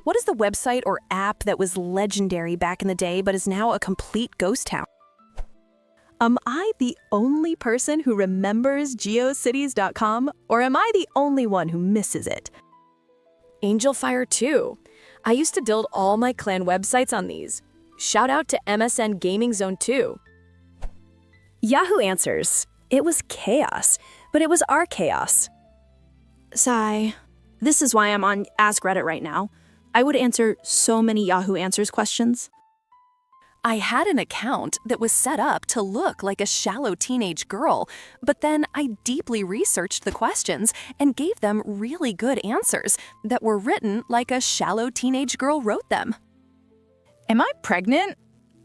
What is the website or app that was legendary back in the day but is now a complete ghost town? Am I the only person who remembers Geocities.com, or am I the only one who misses it? Angelfire too. I used to build all my clan websites on these. Shout out to MSN Gaming Zone 2. Yahoo Answers. It was chaos, but it was our chaos. Sigh. This is why I'm on Ask Reddit right now. I would answer so many Yahoo Answers questions. I had an account that was set up to look like a shallow teenage girl, but then I deeply researched the questions and gave them really good answers that were written like a shallow teenage girl wrote them. Am I pregnant?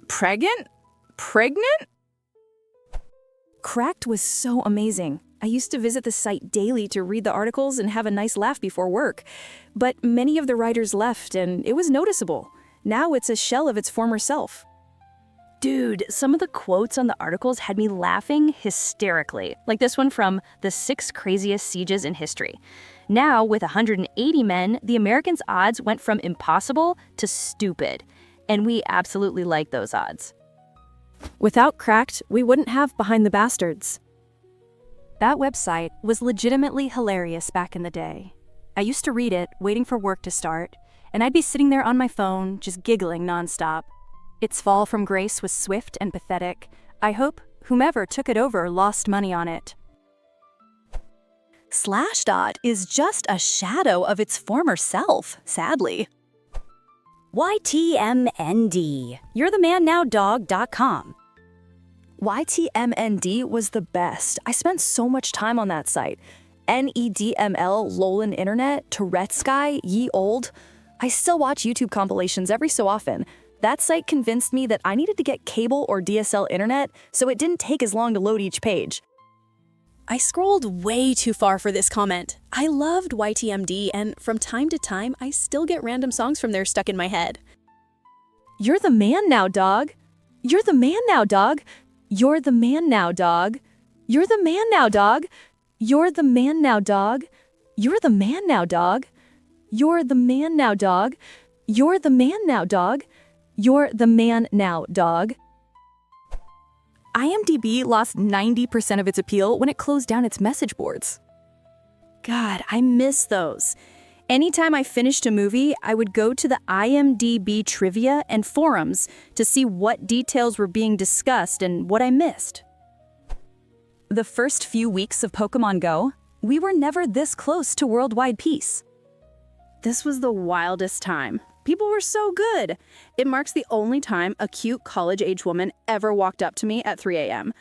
Pregnant? Cracked was so amazing. I used to visit the site daily to read the articles and have a nice laugh before work. But many of the writers left, and it was noticeable. Now it's a shell of its former self. Dude, some of the quotes on the articles had me laughing hysterically, like this one from The 6 Craziest Sieges in History. Now, with 180 men, the Americans' odds went from impossible to stupid, and we absolutely like those odds. Without Cracked, we wouldn't have Behind the Bastards. That website was legitimately hilarious back in the day. I used to read it, waiting for work to start, and I'd be sitting there on my phone, just giggling nonstop. Its fall from grace was swift and pathetic. I hope whomever took it over lost money on it. Slashdot is just a shadow of its former self, sadly. YTMND. You're the man now dog.com. YTMND was the best. I spent so much time on that site. NEDML, Lolin Internet, Tourette's Guy, Ye Old. I still watch YouTube compilations every so often. That site convinced me that I needed to get cable or DSL internet, so it didn't take as long to load each page. I scrolled way too far for this comment. I loved YTMD, and from time to time, I still get random songs from there stuck in my head. You're the man now, dog. You're the man now, dog. You're the man now, dog. You're the man now, dog. You're the man now, dog. You're the man now, dog. You're the man now, dog. You're the man now, dog. You're the man now, dog. IMDb lost 90% of its appeal when it closed down its message boards. God, I miss those. Anytime I finished a movie, I would go to the IMDb trivia and forums to see what details were being discussed and what I missed. The first few weeks of Pokemon Go, we were never this close to worldwide peace. This was the wildest time. People were so good. It marks the only time a cute college-age woman ever walked up to me at 3 a.m.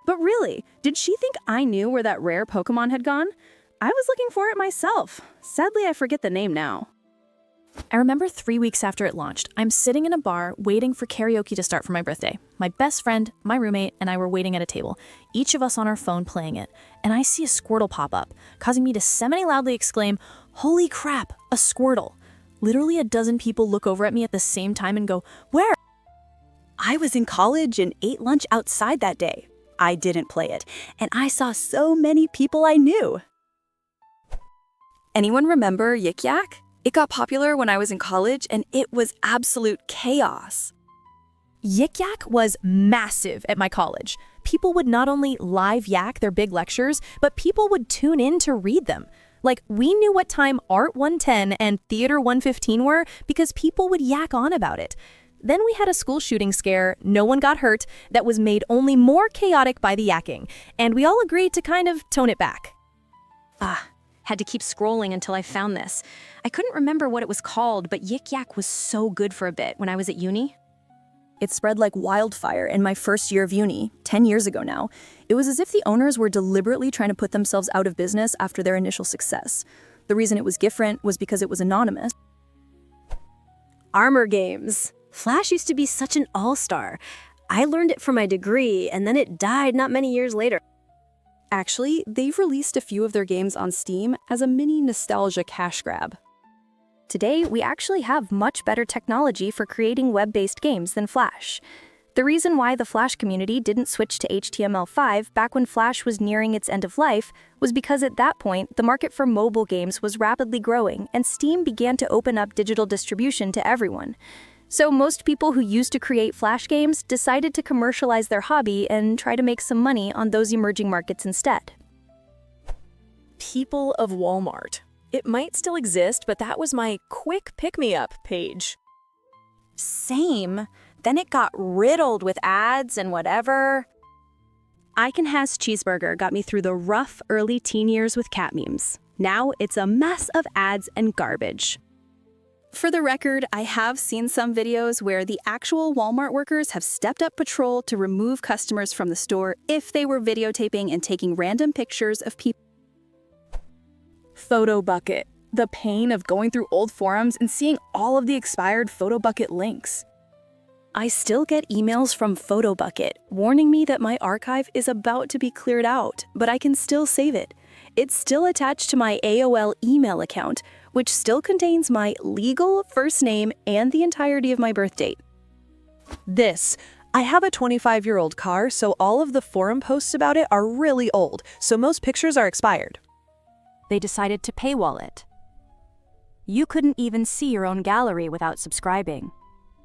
But really, did she think I knew where that rare Pokemon had gone? I was looking for it myself. Sadly, I forget the name now. I remember 3 weeks after it launched, I'm sitting in a bar waiting for karaoke to start for my birthday. My best friend, my roommate, and I were waiting at a table, each of us on our phone playing it, and I see a Squirtle pop up, causing me to semi-loudly exclaim, "Holy crap, a Squirtle!" Literally a dozen people look over at me at the same time and go, "Where?" I was in college and ate lunch outside that day. I didn't play it, and I saw so many people I knew. Anyone remember Yik Yak? It got popular when I was in college, and it was absolute chaos. Yik Yak was massive at my college. People would not only live yak their big lectures, but people would tune in to read them. Like, we knew what time Art 110 and Theater 115 were because people would yak on about it. Then we had a school shooting scare, no one got hurt, that was made only more chaotic by the yakking, and we all agreed to kind of tone it back. Had to keep scrolling until I found this. I couldn't remember what it was called, but Yik Yak was so good for a bit when I was at uni. It spread like wildfire in my first year of uni, 10 years ago now. It was as if the owners were deliberately trying to put themselves out of business after their initial success. The reason it was different was because it was anonymous. Armor games. Flash used to be such an all-star. I learned it for my degree, and then it died not many years later. Actually, they've released a few of their games on Steam as a mini nostalgia cash grab. Today, we actually have much better technology for creating web-based games than Flash. The reason why the Flash community didn't switch to HTML5 back when Flash was nearing its end of life was because at that point, the market for mobile games was rapidly growing and Steam began to open up digital distribution to everyone. So most people who used to create Flash games decided to commercialize their hobby and try to make some money on those emerging markets instead. People of Walmart. It might still exist, but that was my quick pick-me-up page. Same. Then it got riddled with ads and whatever. I Can Has Cheeseburger got me through the rough early teen years with cat memes. Now it's a mess of ads and garbage. For the record, I have seen some videos where the actual Walmart workers have stepped up patrol to remove customers from the store if they were videotaping and taking random pictures of people. Photo bucket. The pain of going through old forums and seeing all of the expired photo bucket links. I still get emails from PhotoBucket warning me that my archive is about to be cleared out, but I can still save it. It's still attached to my AOL email account, which still contains my legal first name and the entirety of my birth date. I have a 25-year-old car, so all of the forum posts about it are really old, so most pictures are expired. They decided to paywall it. You couldn't even see your own gallery without subscribing.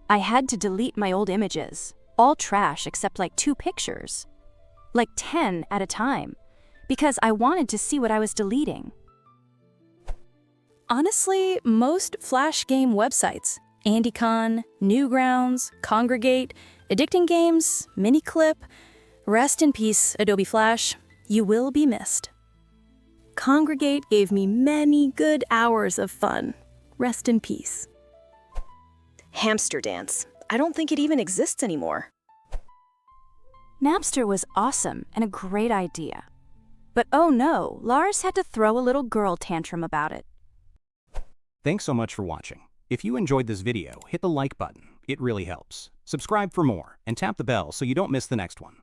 I had to delete my old images, all trash except like 2 pictures, like 10 at a time, because I wanted to see what I was deleting. Honestly, most Flash game websites, AndyCon, Newgrounds, Congregate, Addicting Games, Miniclip, rest in peace, Adobe Flash, you will be missed. Congregate gave me many good hours of fun. Rest in peace. Hamster dance. I don't think it even exists anymore. Napster was awesome and a great idea. But oh no, Lars had to throw a little girl tantrum about it. Thanks so much for watching. If you enjoyed this video, hit the like button. It really helps. Subscribe for more and tap the bell so you don't miss the next one.